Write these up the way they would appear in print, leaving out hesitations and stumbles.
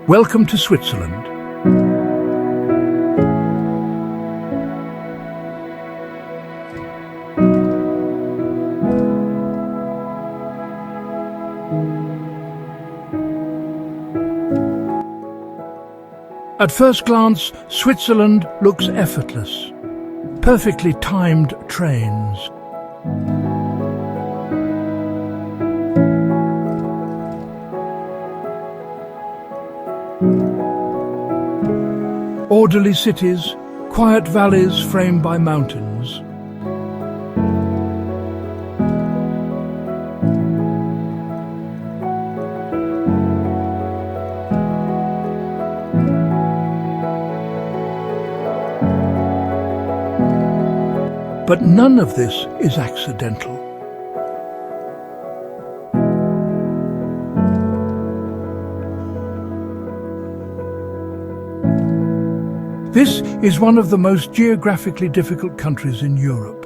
Welcome to Switzerland. At first glance, Switzerland looks effortless. Perfectly timed trains. Orderly cities, quiet valleys framed by mountains. But none of this is accidental. This is one of the most geographically difficult countries in Europe.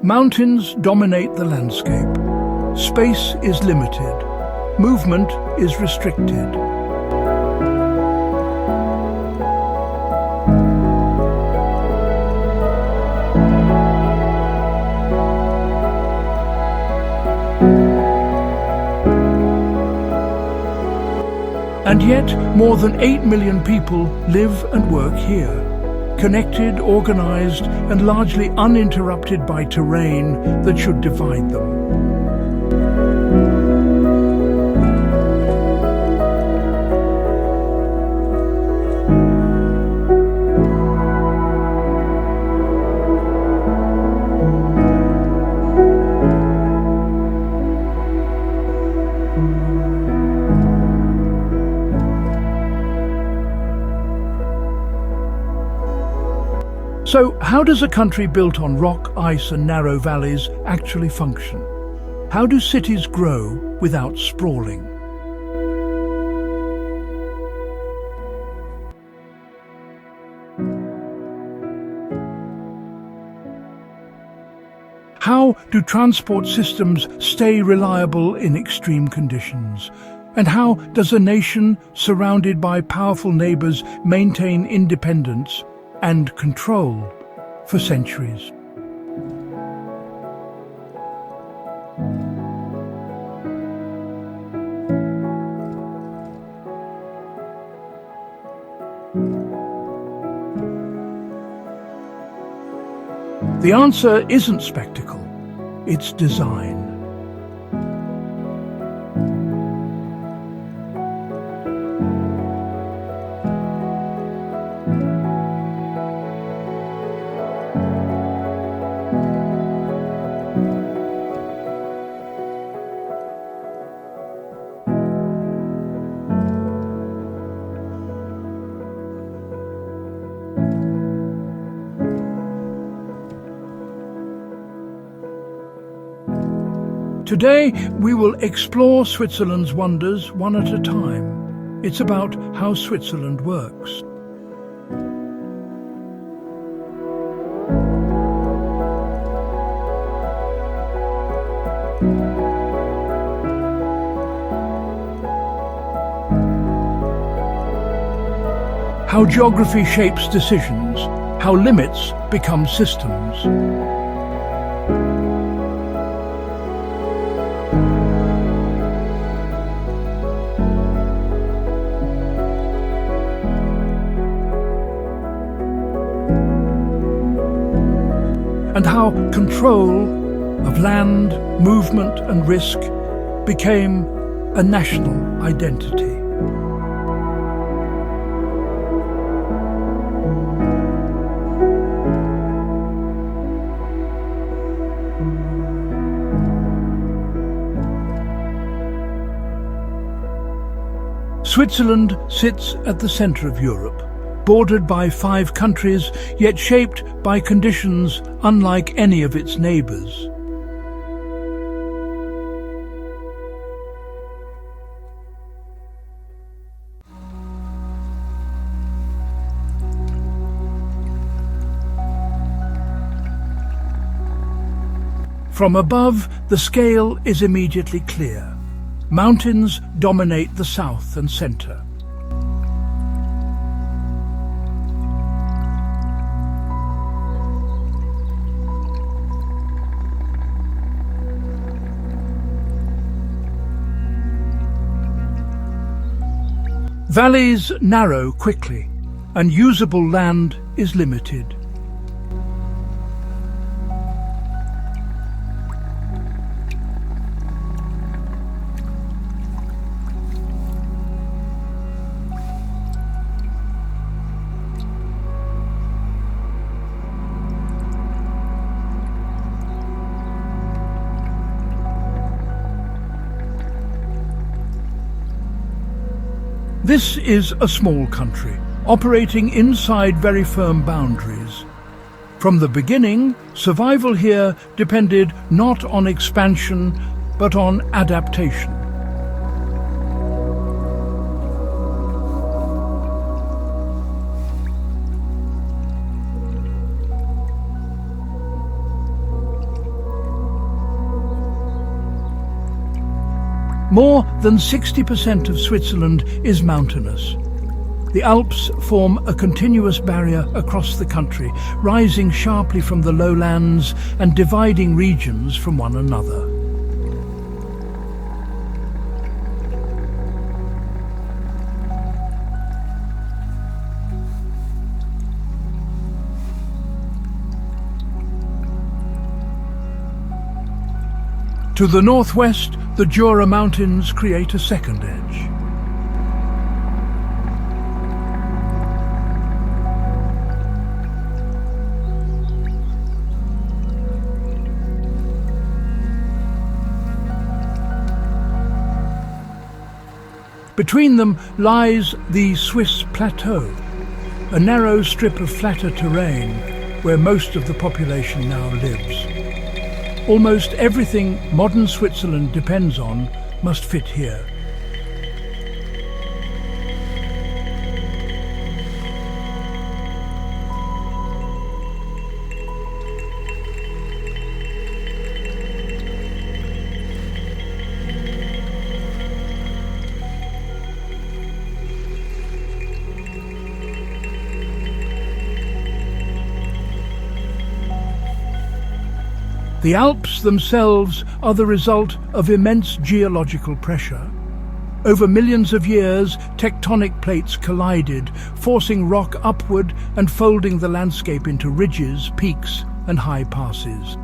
Mountains dominate the landscape. Space is limited. Movement is restricted. And yet, more than 8 million people live and work here, connected, organized, and largely uninterrupted by terrain that should divide them. So, how does a country built on rock, ice and narrow valleys actually function? How do cities grow without sprawling? How do transport systems stay reliable in extreme conditions? And how does a nation surrounded by powerful neighbors maintain independence and control for centuries? The answer isn't spectacle, it's design. Today, we will explore Switzerland's wonders one at a time. It's about how Switzerland works. How geography shapes decisions, how limits become systems. And how control of land, movement and risk became a national identity. Switzerland sits at the center of Europe, bordered by 5 countries, yet shaped by conditions unlike any of its neighbors. From above, the scale is immediately clear. Mountains dominate the south and center. Valleys narrow quickly, and usable land is limited. This is a small country, operating inside very firm boundaries. From the beginning, survival here depended not on expansion, but on adaptation. More than 60% of Switzerland is mountainous. The Alps form a continuous barrier across the country, rising sharply from the lowlands and dividing regions from one another. To the northwest, the Jura Mountains create a second edge. Between them lies the Swiss Plateau, a narrow strip of flatter terrain where most of the population now lives. Almost everything modern Switzerland depends on must fit here. The Alps themselves are the result of immense geological pressure. Over millions of years, tectonic plates collided, forcing rock upward and folding the landscape into ridges, peaks, and high passes.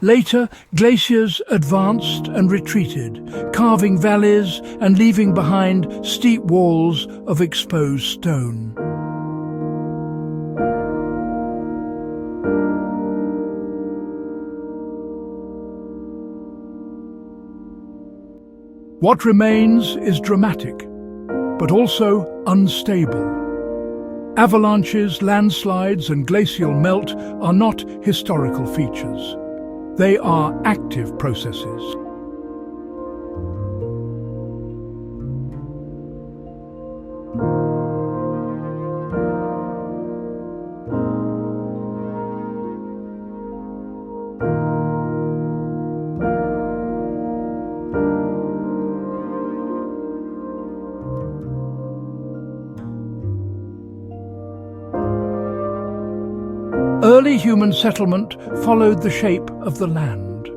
Later, glaciers advanced and retreated, carving valleys and leaving behind steep walls of exposed stone. What remains is dramatic, but also unstable. Avalanches, landslides, and glacial melt are not historical features. They are active processes. Early human settlement followed the shape of the land.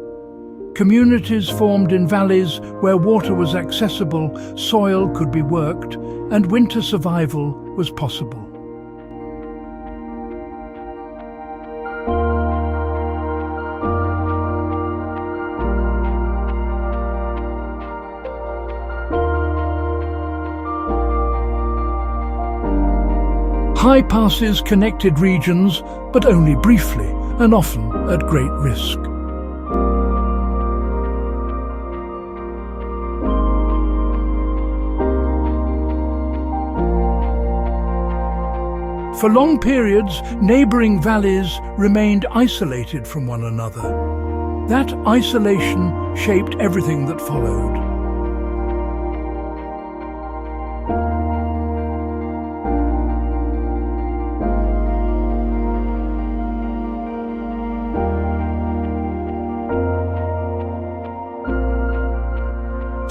Communities formed in valleys where water was accessible, soil could be worked, and winter survival was possible. High passes connected regions, but only briefly, and often at great risk. For long periods, neighboring valleys remained isolated from one another. That isolation shaped everything that followed.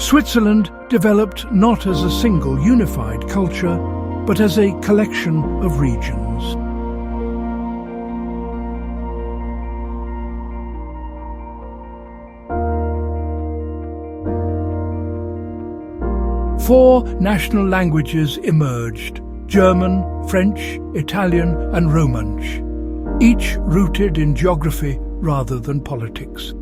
Switzerland developed not as a single unified culture, but as a collection of regions. Four national languages emerged: German, French, Italian and Romansh, each rooted in geography rather than politics.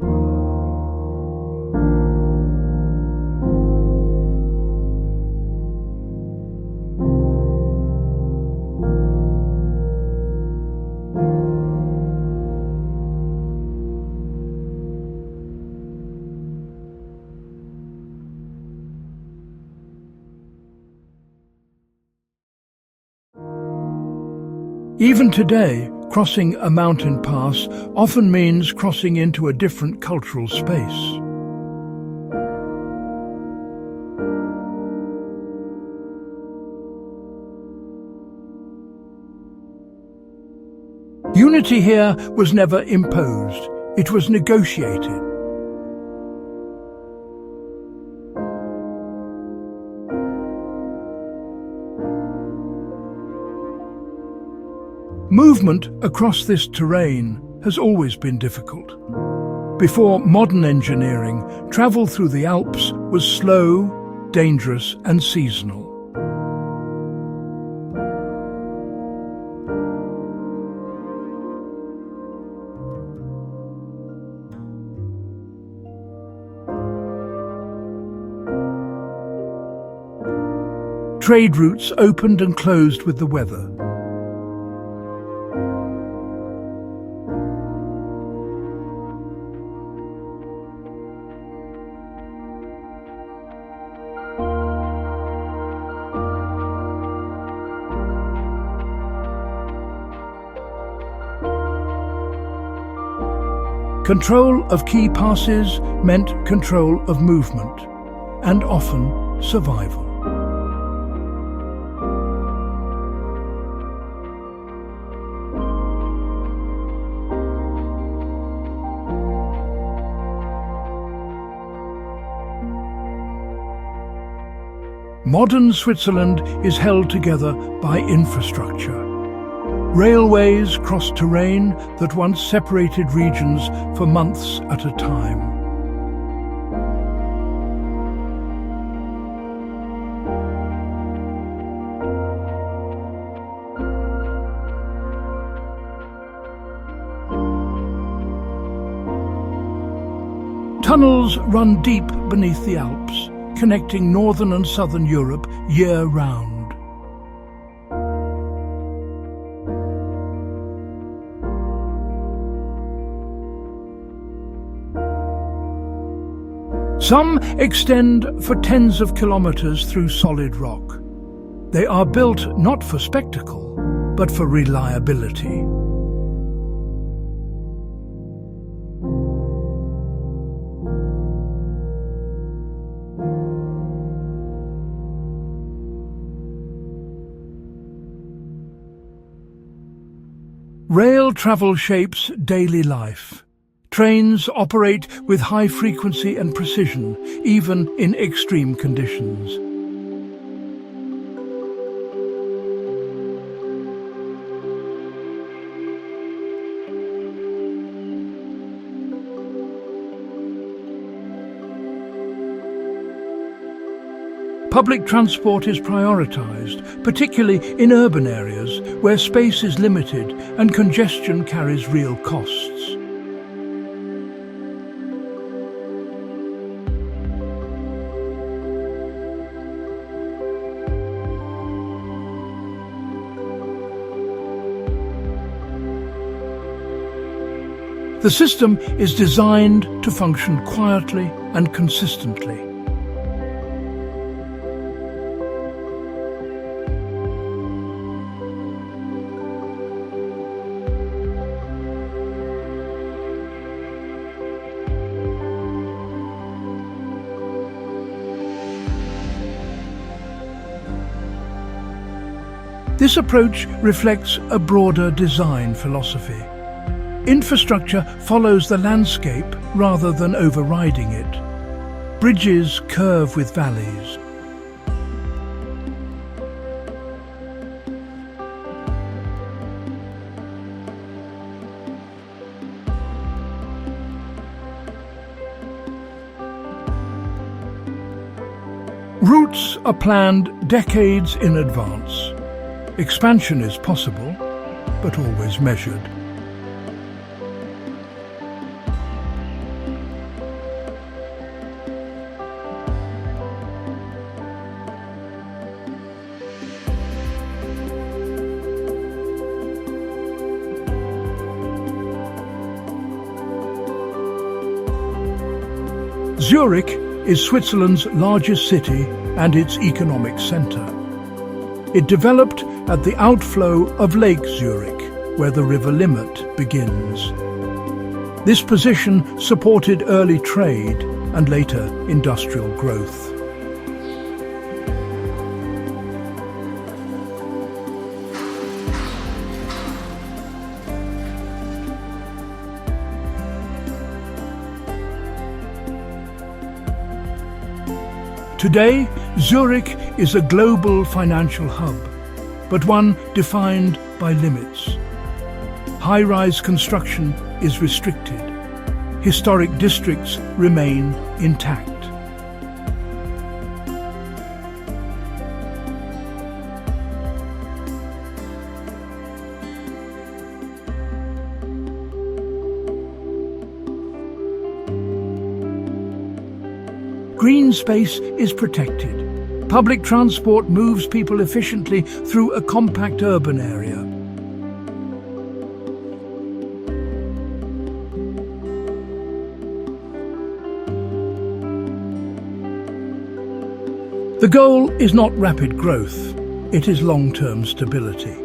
Even today, crossing a mountain pass often means crossing into a different cultural space. Unity here was never imposed, it was negotiated. Movement across this terrain has always been difficult. Before modern engineering, travel through the Alps was slow, dangerous and seasonal. Trade routes opened and closed with the weather. Control of key passes meant control of movement, and often survival. Modern Switzerland is held together by infrastructure. Railways cross terrain that once separated regions for months at a time. Tunnels run deep beneath the Alps, connecting northern and southern Europe year-round. Some extend for tens of kilometers through solid rock. They are built not for spectacle, but for reliability. Rail travel shapes daily life. Trains operate with high frequency and precision, even in extreme conditions. Public transport is prioritized, particularly in urban areas where space is limited and congestion carries real costs. The system is designed to function quietly and consistently. This approach reflects a broader design philosophy. Infrastructure follows the landscape rather than overriding it. Bridges curve with valleys. Routes are planned decades in advance. Expansion is possible, but always measured. Zurich is Switzerland's largest city and its economic centre. It developed at the outflow of Lake Zurich, where the river Limmat begins. This position supported early trade and later industrial growth. Today, Zurich is a global financial hub, but one defined by limits. High-rise construction is restricted. Historic districts remain intact. Green space is protected. Public transport moves people efficiently through a compact urban area. The goal is not rapid growth, it is long-term stability.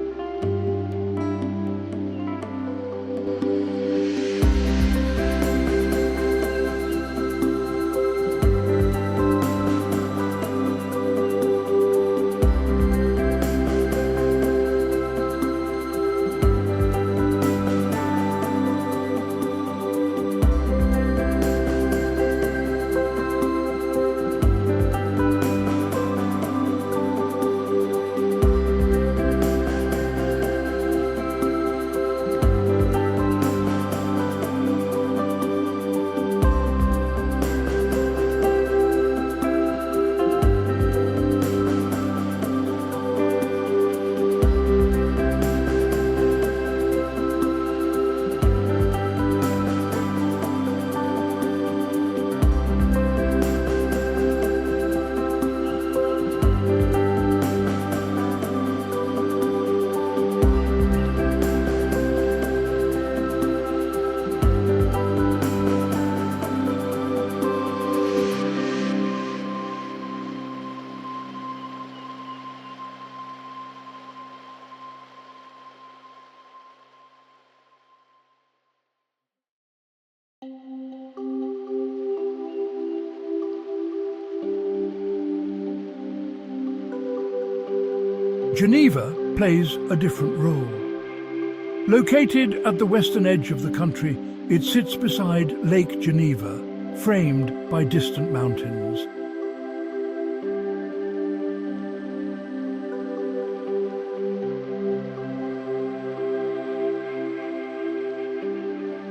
Geneva plays a different role. Located at the western edge of the country, it sits beside Lake Geneva, framed by distant mountains.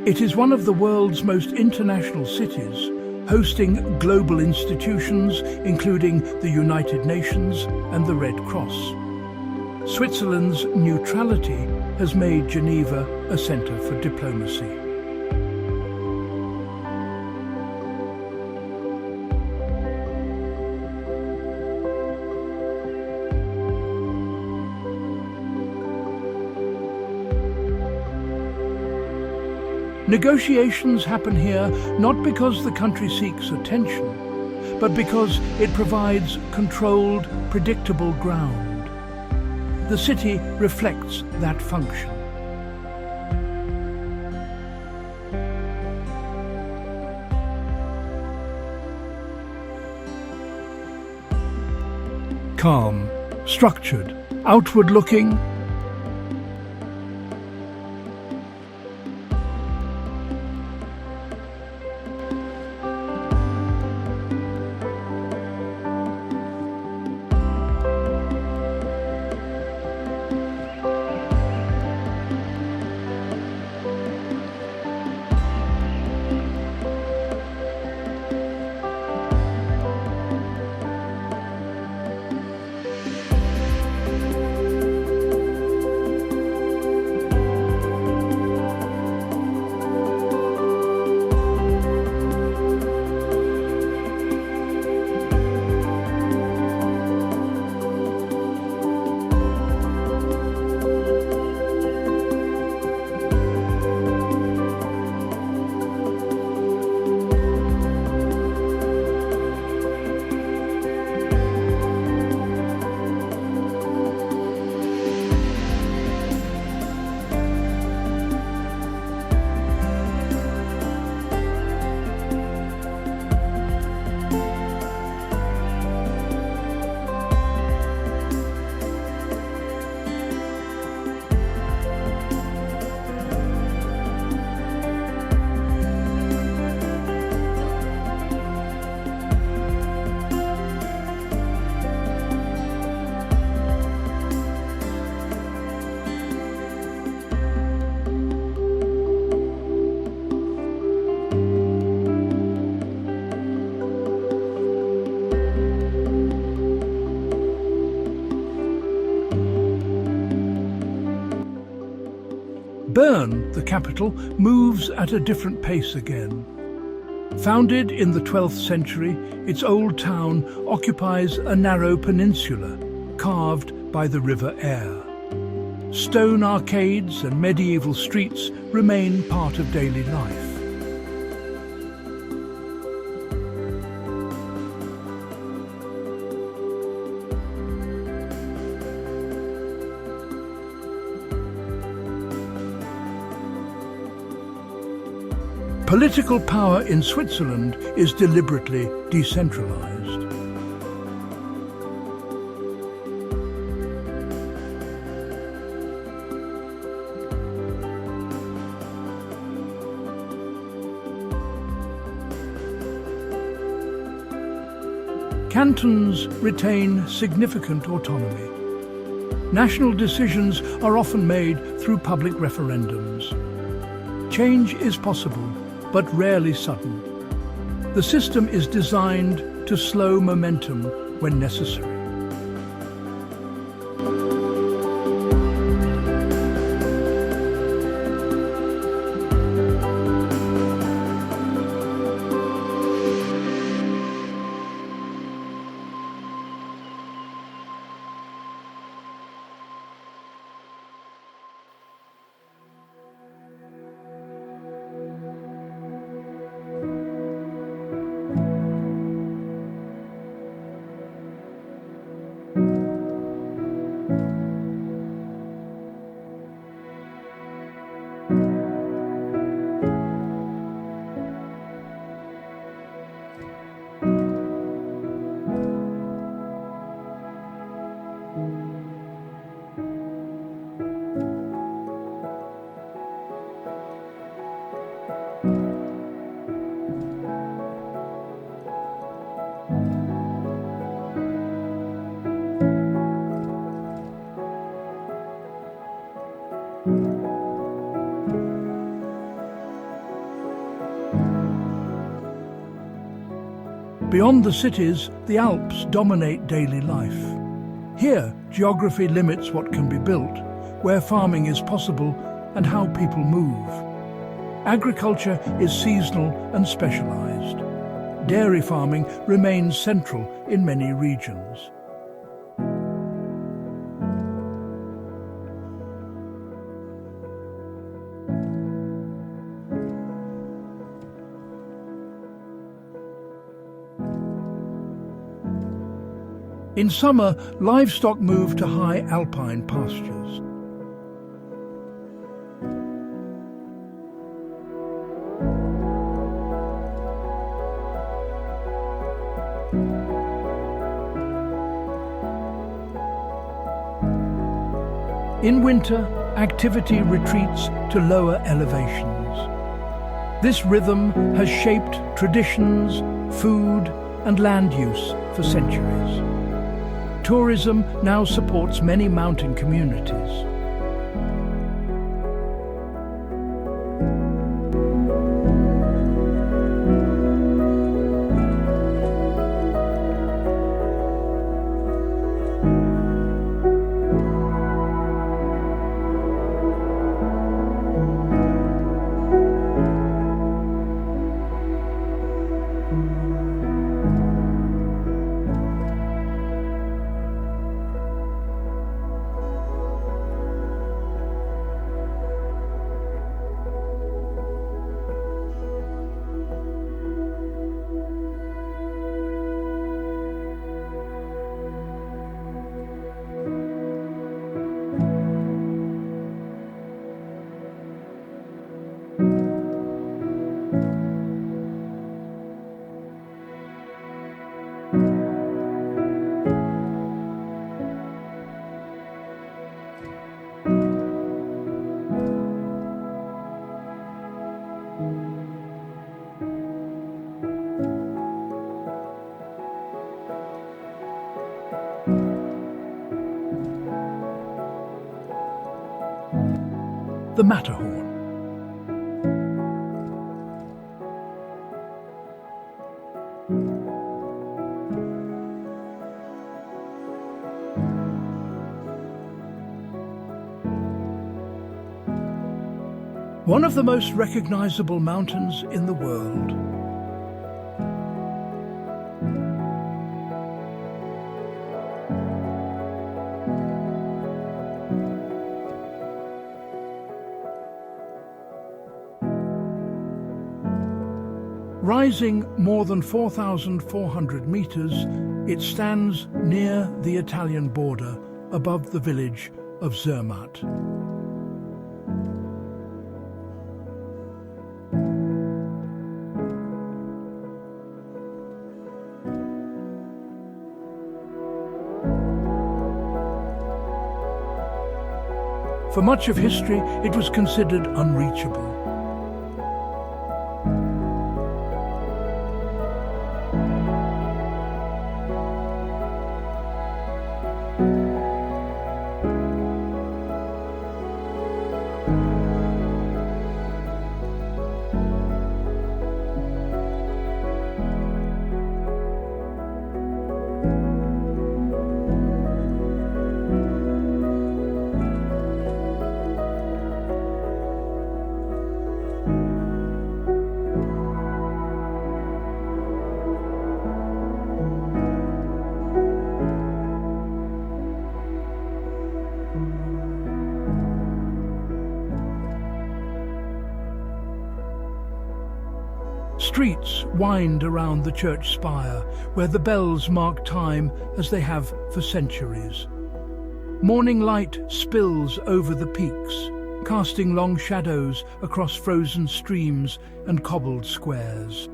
It is one of the world's most international cities, hosting global institutions including the United Nations and the Red Cross. Switzerland's neutrality has made Geneva a centre for diplomacy. Negotiations happen here not because the country seeks attention, but because it provides controlled, predictable ground. The city reflects that function. Calm, structured, Outward looking, Bern, the capital, moves at a different pace again. Founded in the 12th century, its old town occupies a narrow peninsula, carved by the River Aire. Stone arcades and medieval streets remain part of daily life. Political power in Switzerland is deliberately decentralized. Cantons retain significant autonomy. National decisions are often made through public referendums. Change is possible, but rarely sudden. The system is designed to slow momentum when necessary. Beyond the cities, the Alps dominate daily life. Here, geography limits what can be built, where farming is possible, and how people move. Agriculture is seasonal and specialized. Dairy farming remains central in many regions. In summer, livestock move to high alpine pastures. In winter, activity retreats to lower elevations. This rhythm has shaped traditions, food, and land use for centuries. Tourism now supports many mountain communities. The Matterhorn. One of the most recognizable mountains in the world. Rising more than 4,400 meters, it stands near the Italian border above the village of Zermatt. For much of history, it was considered unreachable. Streets wind around the church spire, where the bells mark time as they have for centuries. Morning light spills over the peaks, casting long shadows across frozen streams and cobbled squares.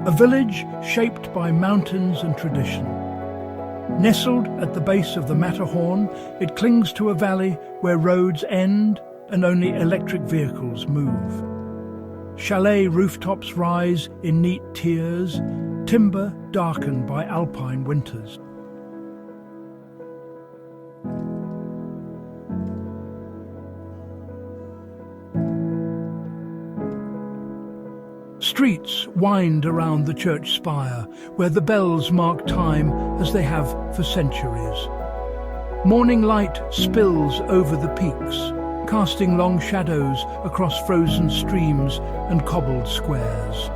A village shaped by mountains and tradition. Nestled at the base of the Matterhorn, it clings to a valley where roads end and only electric vehicles move. Chalet rooftops rise in neat tiers, timber darkened by alpine winters. Streets wind around the church spire, where the bells mark time as they have for centuries. Morning light spills over the peaks, casting long shadows across frozen streams and cobbled squares.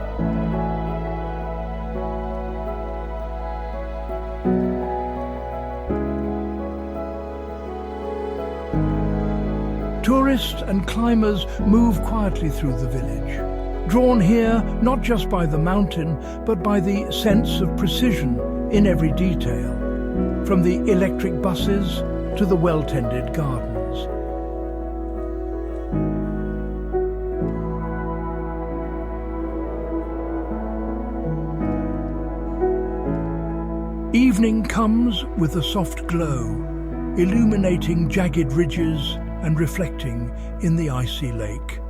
Tourists and climbers move quietly through the village, drawn here not just by the mountain, but by the sense of precision in every detail, from the electric buses to the well-tended gardens. Evening comes with a soft glow, illuminating jagged ridges and reflecting in the icy lake.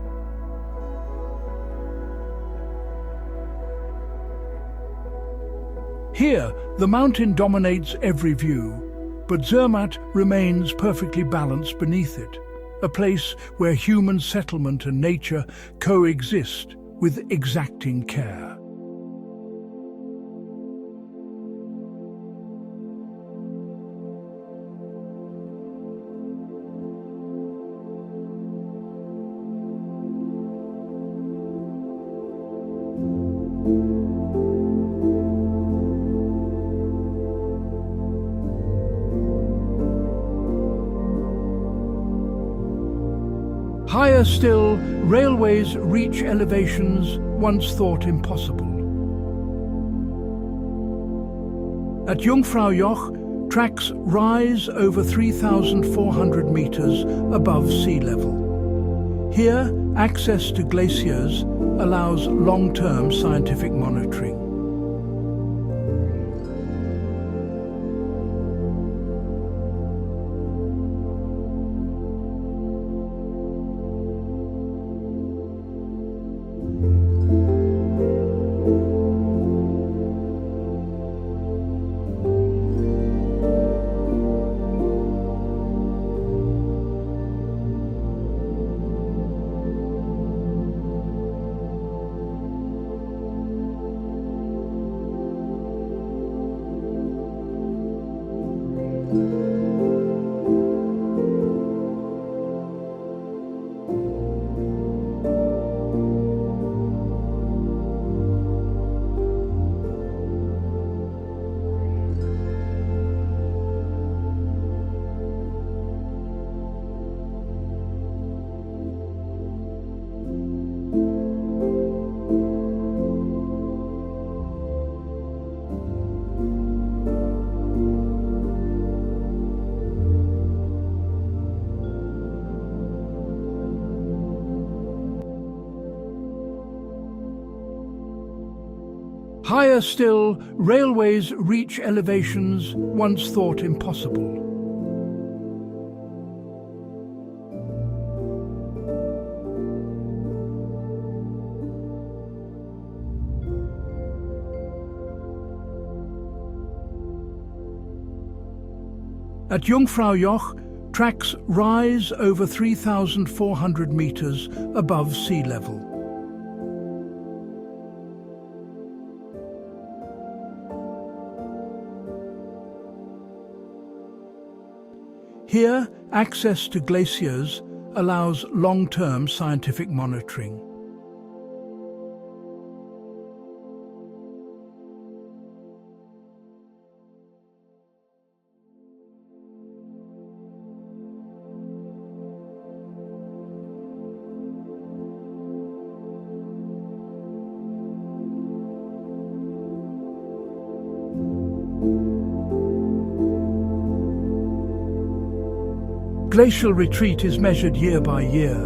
Here, the mountain dominates every view, but Zermatt remains perfectly balanced beneath it, a place where human settlement and nature coexist with exacting care. Higher still, railways reach elevations once thought impossible. At Jungfraujoch, tracks rise over 3,400 meters above sea level. Here, access to glaciers allows long-term scientific monitoring. Higher still, railways reach elevations once thought impossible. At Jungfraujoch, tracks rise over 3,400 meters above sea level. Here, access to glaciers allows long-term scientific monitoring. Glacial retreat is measured year by year.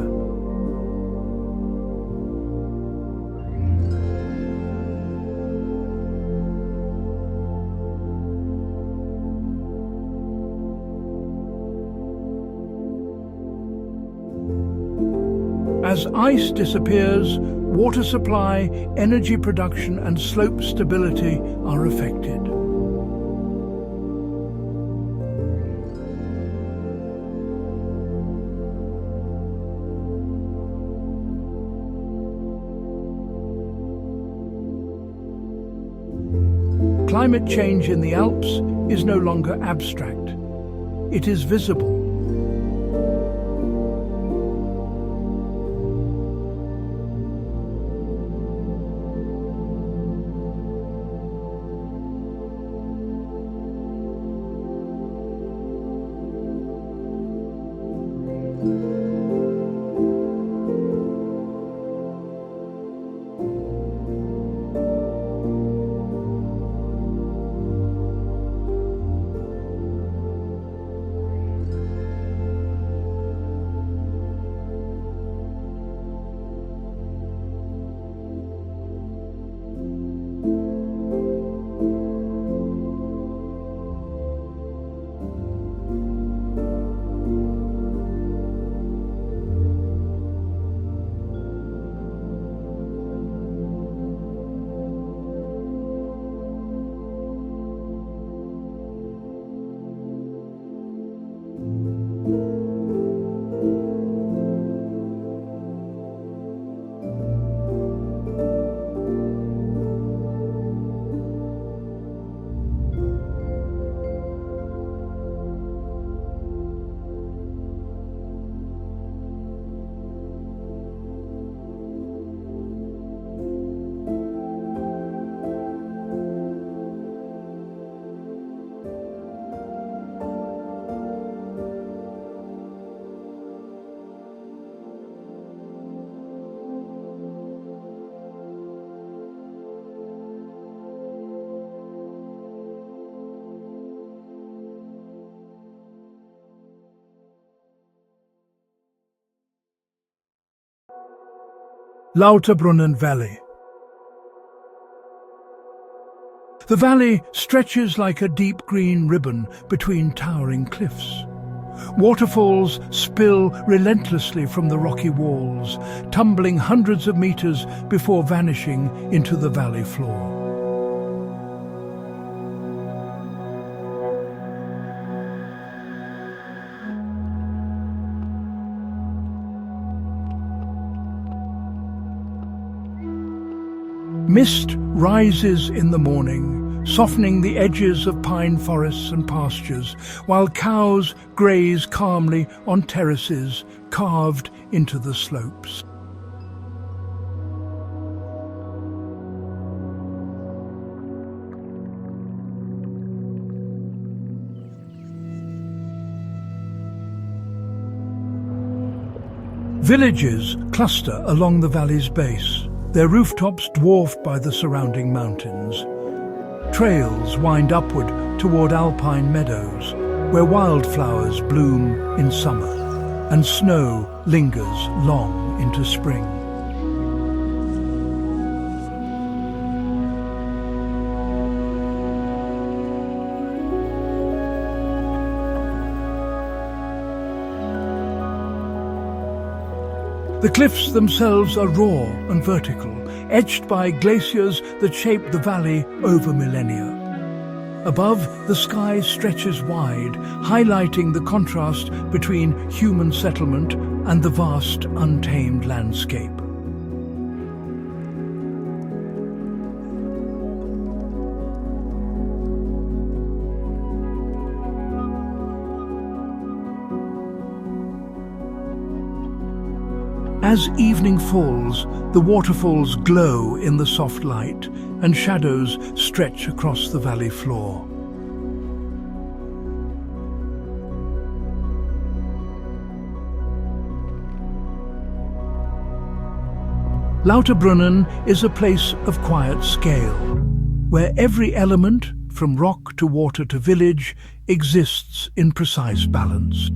As ice disappears, water supply, energy production and slope stability are affected. Climate change in the Alps is no longer abstract. It is visible. Lauterbrunnen Valley. The valley stretches like a deep green ribbon between towering cliffs. Waterfalls spill relentlessly from the rocky walls, tumbling hundreds of meters before vanishing into the valley floor. Mist rises in the morning, softening the edges of pine forests and pastures, while cows graze calmly on terraces carved into the slopes. Villages cluster along the valley's base, their rooftops dwarfed by the surrounding mountains. Trails wind upward toward alpine meadows, where wildflowers bloom in summer, and snow lingers long into spring. The cliffs themselves are raw and vertical, etched by glaciers that shaped the valley over millennia. Above, the sky stretches wide, highlighting the contrast between human settlement and the vast, untamed landscape. As evening falls, the waterfalls glow in the soft light, and shadows stretch across the valley floor. Lauterbrunnen is a place of quiet scale, where every element, from rock to water to village, exists in precise balance.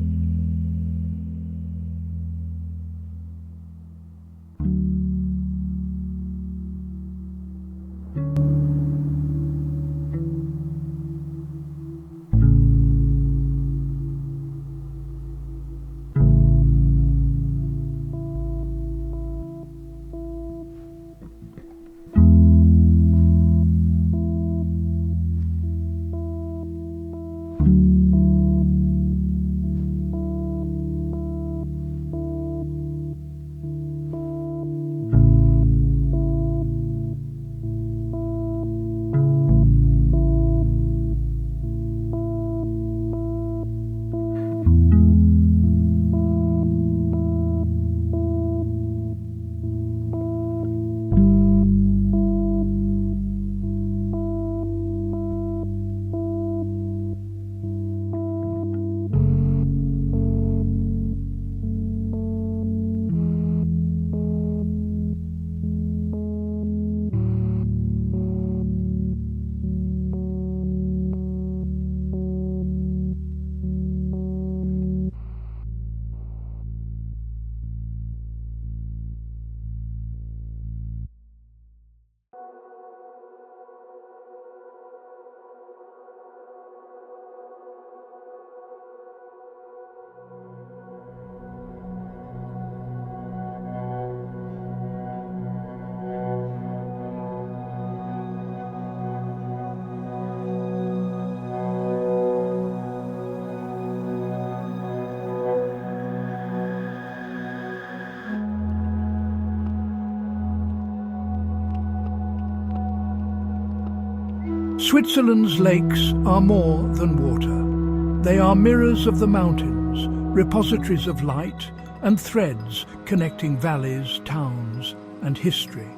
Switzerland's lakes are more than water. They are mirrors of the mountains, repositories of light, and threads connecting valleys, towns, and history.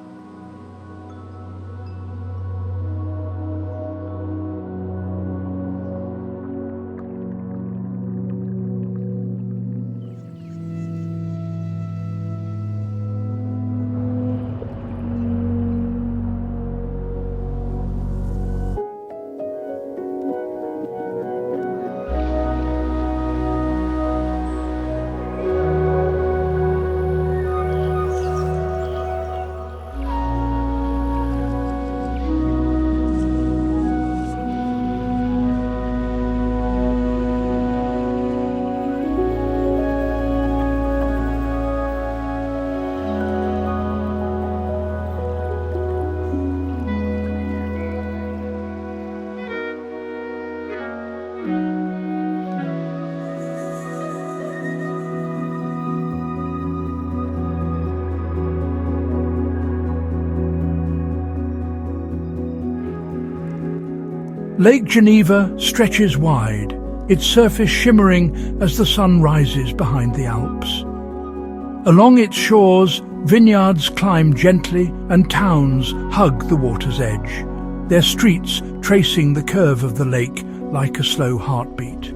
Lake Geneva stretches wide, its surface shimmering as the sun rises behind the Alps. Along its shores, vineyards climb gently and towns hug the water's edge, their streets tracing the curve of the lake like a slow heartbeat.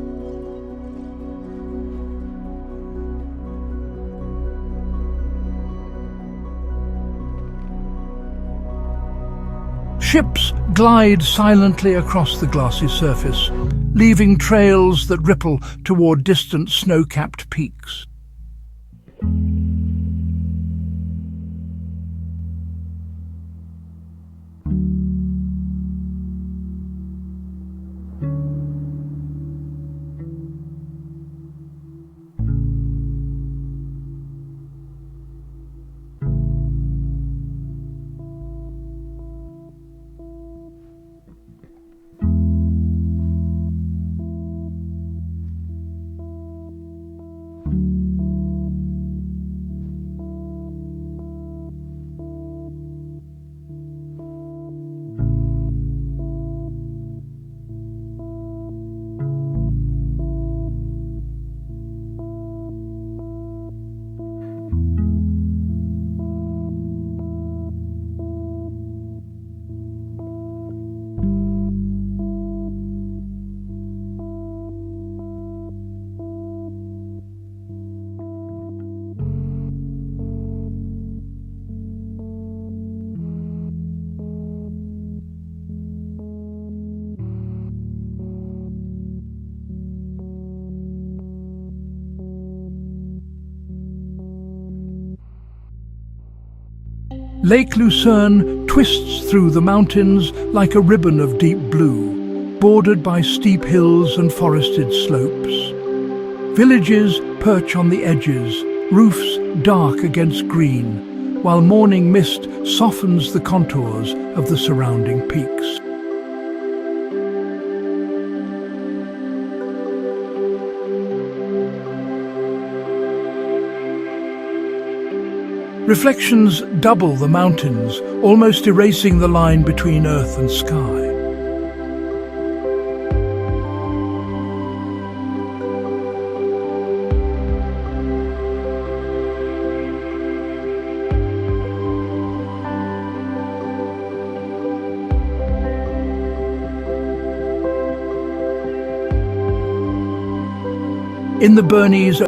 Ships glide silently across the glassy surface, leaving trails that ripple toward distant snow-capped peaks. Lake Lucerne twists through the mountains like a ribbon of deep blue, bordered by steep hills and forested slopes. Villages perch on the edges, roofs dark against green, while morning mist softens the contours of the surrounding peaks. Reflections double the mountains, almost erasing the line between earth and sky. In the Bernese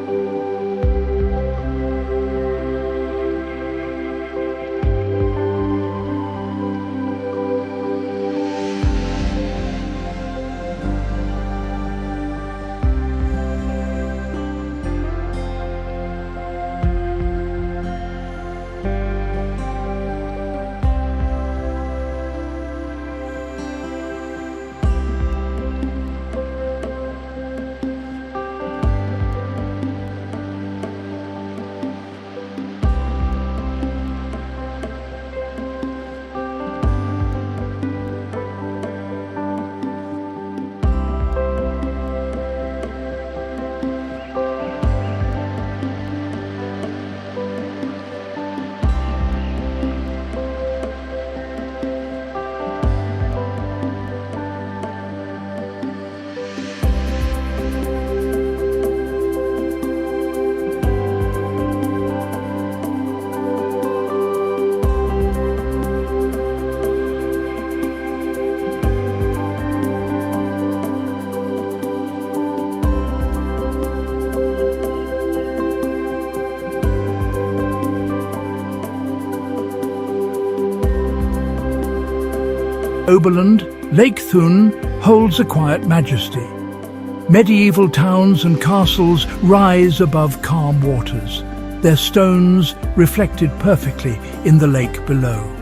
Oberland, Lake Thun holds a quiet majesty. Medieval towns and castles rise above calm waters, their stones reflected perfectly in the lake below.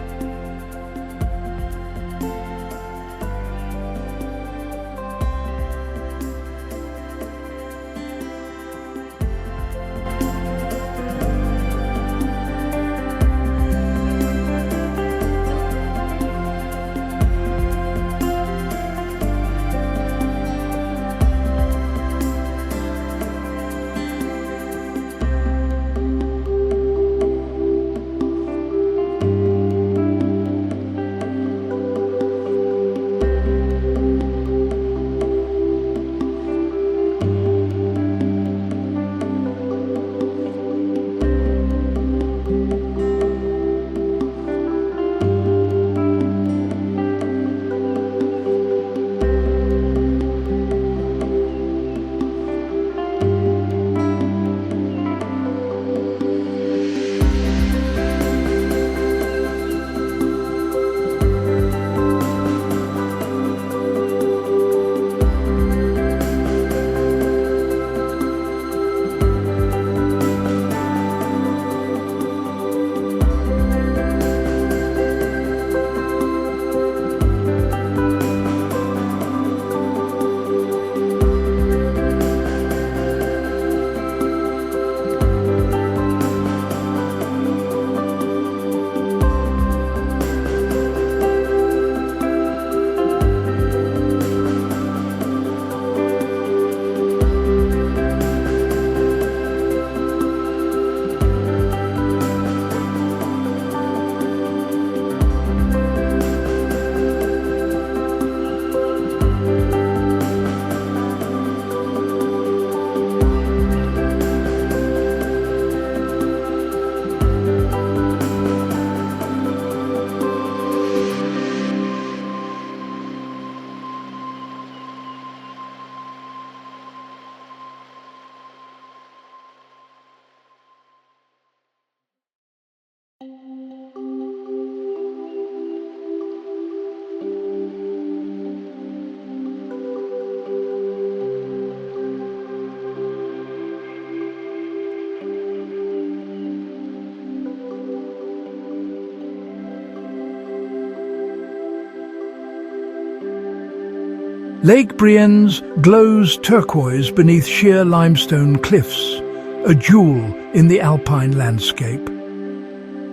Lake Brienz glows turquoise beneath sheer limestone cliffs, a jewel in the Alpine landscape.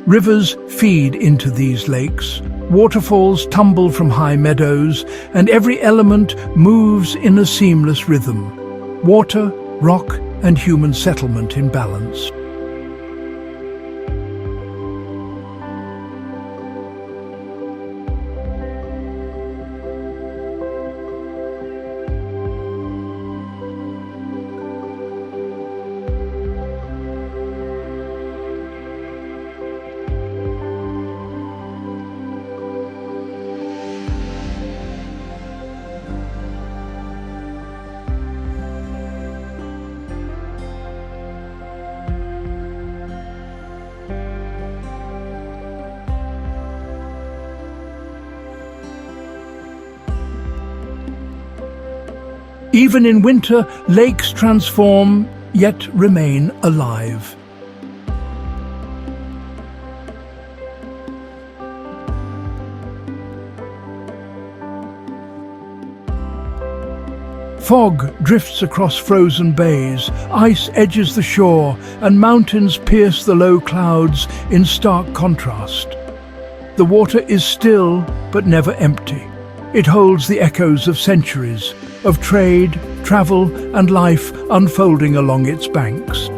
Rivers feed into these lakes, waterfalls tumble from high meadows, and every element moves in a seamless rhythm. Water, rock, and human settlement in balance. Even in winter, lakes transform, yet remain alive. Fog drifts across frozen bays, ice edges the shore, and mountains pierce the low clouds in stark contrast. The water is still, but never empty. It holds the echoes of centuries, of trade, travel, and life unfolding along its banks.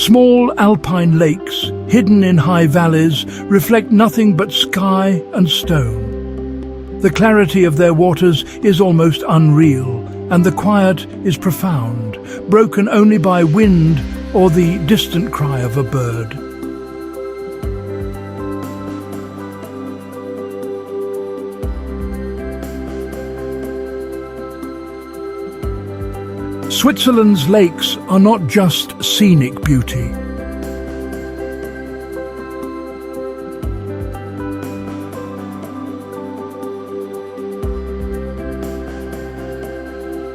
Small alpine lakes, hidden in high valleys, reflect nothing but sky and stone. The clarity of their waters is almost unreal, and the quiet is profound, broken only by wind or the distant cry of a bird. Switzerland's lakes are not just scenic beauty.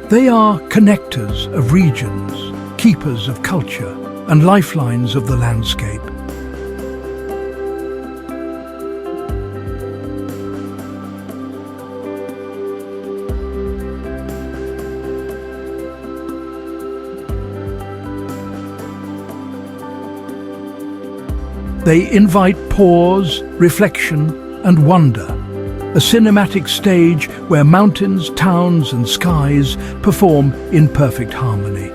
They are connectors of regions, keepers of culture, and lifelines of the landscape. They invite pause, reflection, and wonder, a cinematic stage where mountains, towns, and skies perform in perfect harmony.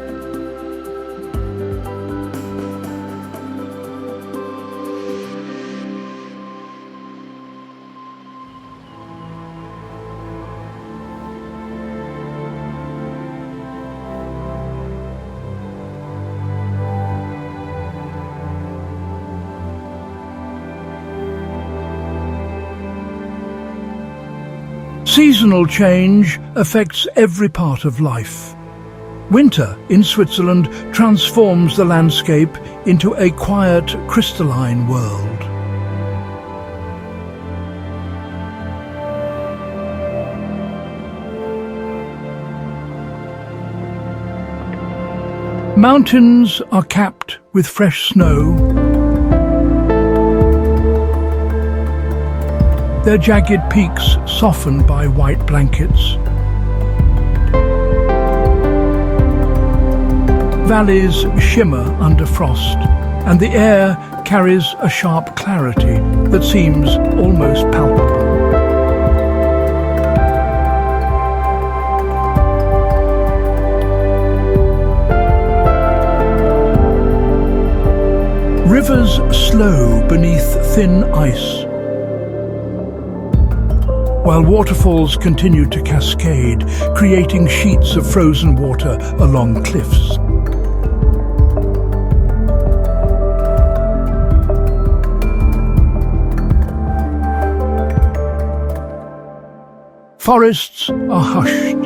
Seasonal change affects every part of life. Winter in Switzerland transforms the landscape into a quiet, crystalline world. Mountains are capped with fresh snow. Their jagged peaks softened by white blankets. Valleys shimmer under frost, and the air carries a sharp clarity that seems almost palpable. Rivers slow beneath thin ice, while waterfalls continue to cascade, creating sheets of frozen water along cliffs. Forests are hushed,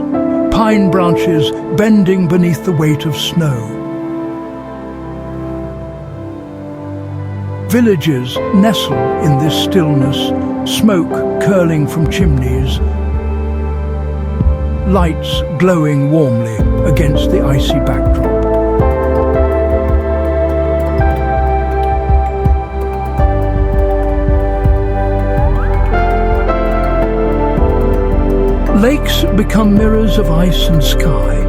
pine branches bending beneath the weight of snow. Villages nestle in this stillness, smoke curling from chimneys, lights glowing warmly against the icy backdrop. Lakes become mirrors of ice and sky.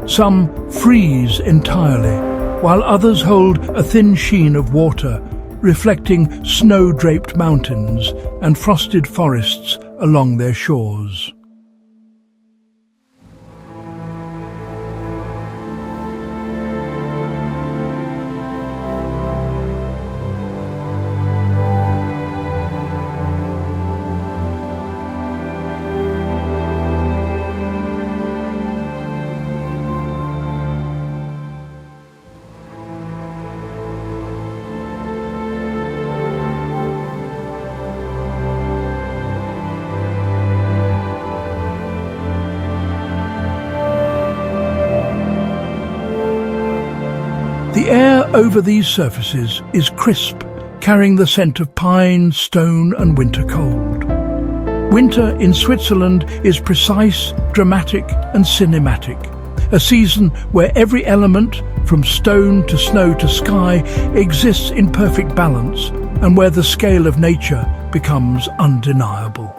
Some freeze entirely, while others hold a thin sheen of water, reflecting snow-draped mountains and frosted forests along their shores. The air over these surfaces is crisp, carrying the scent of pine, stone, and winter cold. Winter in Switzerland is precise, dramatic, and cinematic, a season where every element, from stone to snow to sky, exists in perfect balance, and where the scale of nature becomes undeniable.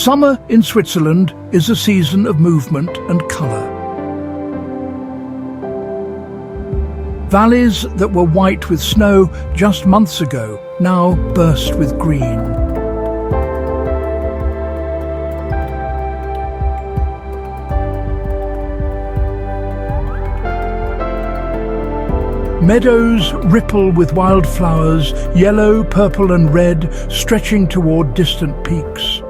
Summer in Switzerland is a season of movement and colour. Valleys that were white with snow just months ago now burst with green. Meadows ripple with wildflowers, yellow, purple and red, stretching toward distant peaks.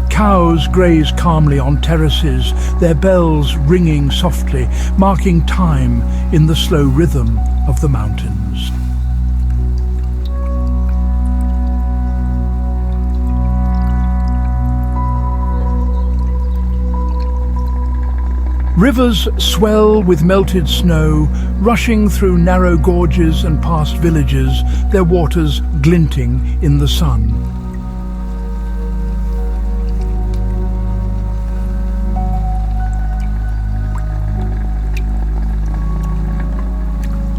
Cows graze calmly on terraces, their bells ringing softly, marking time in the slow rhythm of the mountains. Rivers swell with melted snow, rushing through narrow gorges and past villages, their waters glinting in the sun.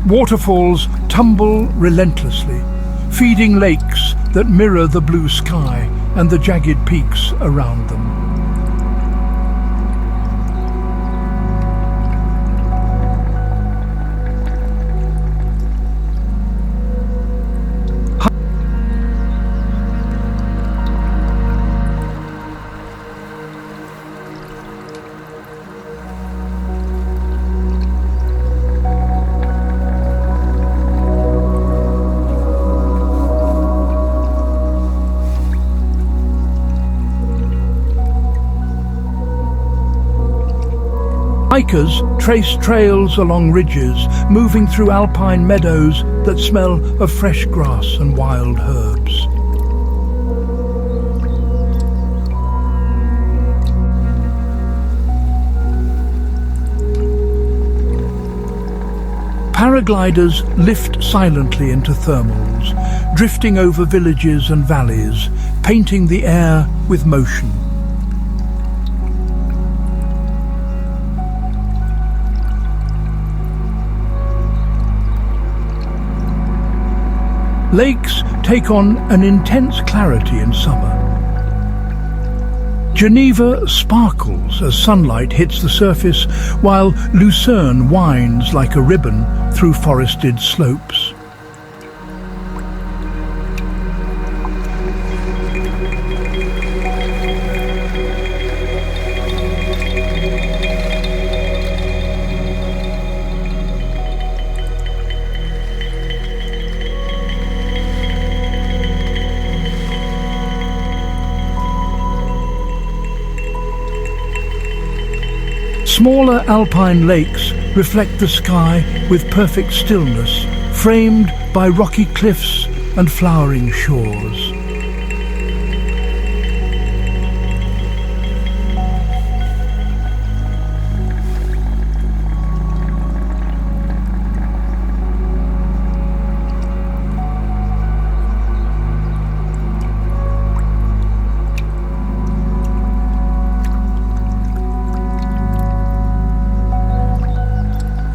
Waterfalls tumble relentlessly, feeding lakes that mirror the blue sky and the jagged peaks around them. Hikers trace trails along ridges, moving through alpine meadows that smell of fresh grass and wild herbs. Paragliders lift silently into thermals, drifting over villages and valleys, painting the air with motion. Lakes take on an intense clarity in summer. Geneva sparkles as sunlight hits the surface, while Lucerne winds like a ribbon through forested slopes. Smaller alpine lakes reflect the sky with perfect stillness, framed by rocky cliffs and flowering shores.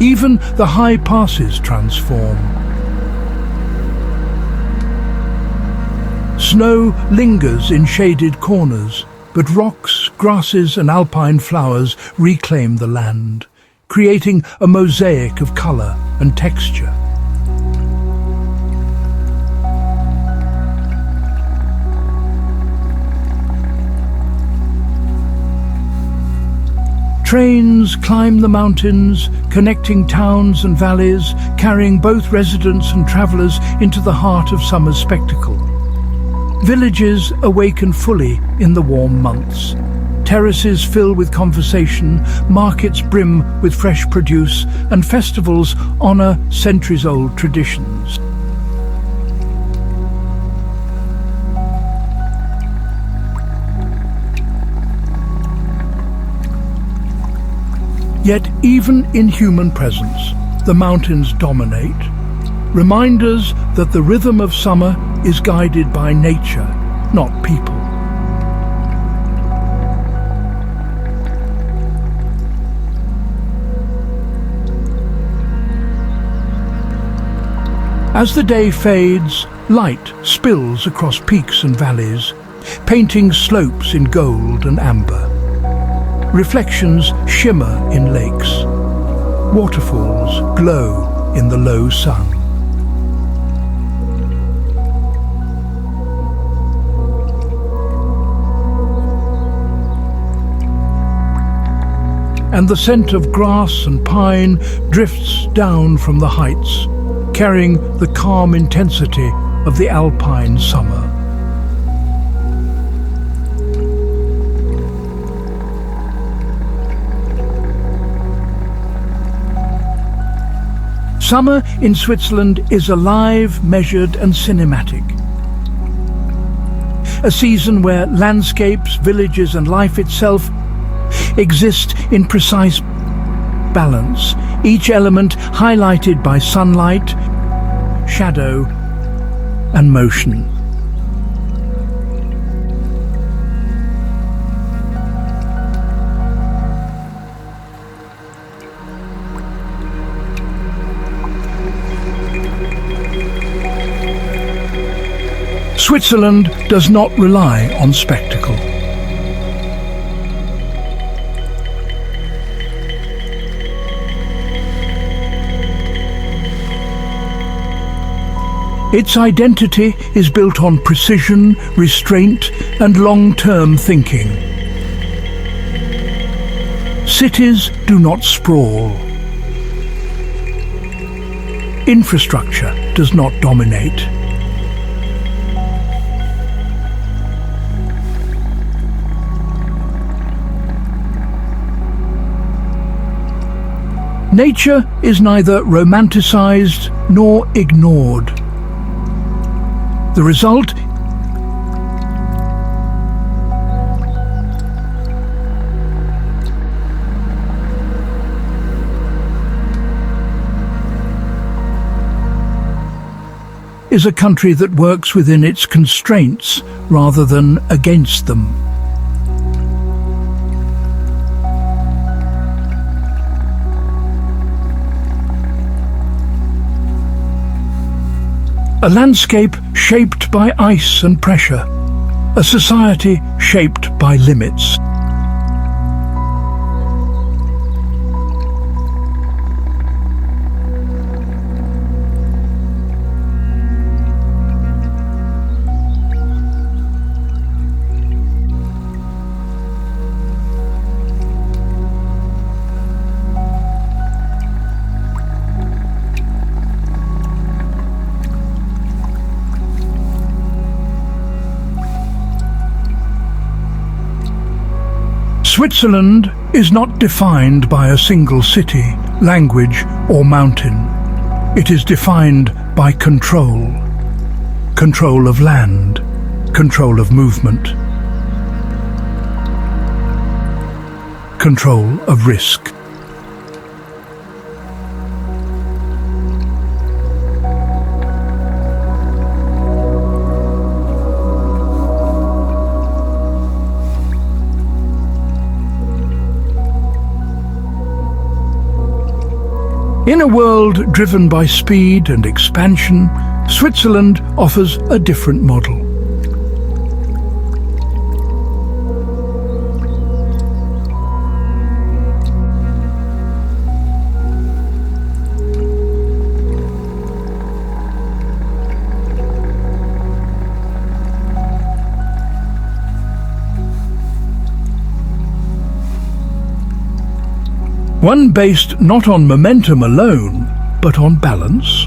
Even the high passes transform. Snow lingers in shaded corners, but rocks, grasses and alpine flowers reclaim the land, creating a mosaic of colour and texture. Trains climb the mountains, connecting towns and valleys, carrying both residents and travellers into the heart of summer's spectacle. Villages awaken fully in the warm months. Terraces fill with conversation, markets brim with fresh produce, and festivals honour centuries-old traditions. Yet even in human presence, the mountains dominate. reminders that the rhythm of summer is guided by nature, not people. As the day fades, light spills across peaks and valleys, painting slopes in gold and amber. Reflections shimmer in lakes. Waterfalls glow in the low sun. And the scent of grass and pine drifts down from the heights, carrying the calm intensity of the Alpine summer. Summer in Switzerland is alive, measured and cinematic. A season where landscapes, villages and life itself exist in precise balance, each element highlighted by sunlight, shadow and motion. Switzerland does not rely on spectacle. Its identity is built on precision, restraint and long-term thinking. Cities do not sprawl. Infrastructure does not dominate. Nature is neither romanticized nor ignored. The result is a country that works within its constraints rather than against them. A landscape shaped by ice and pressure, a society shaped by limits. Switzerland is not defined by a single city, language or mountain. It is defined by control. Control of land, control of movement, control of risk. In a world driven by speed and expansion, Switzerland offers a different model. One based not on momentum alone, but on balance.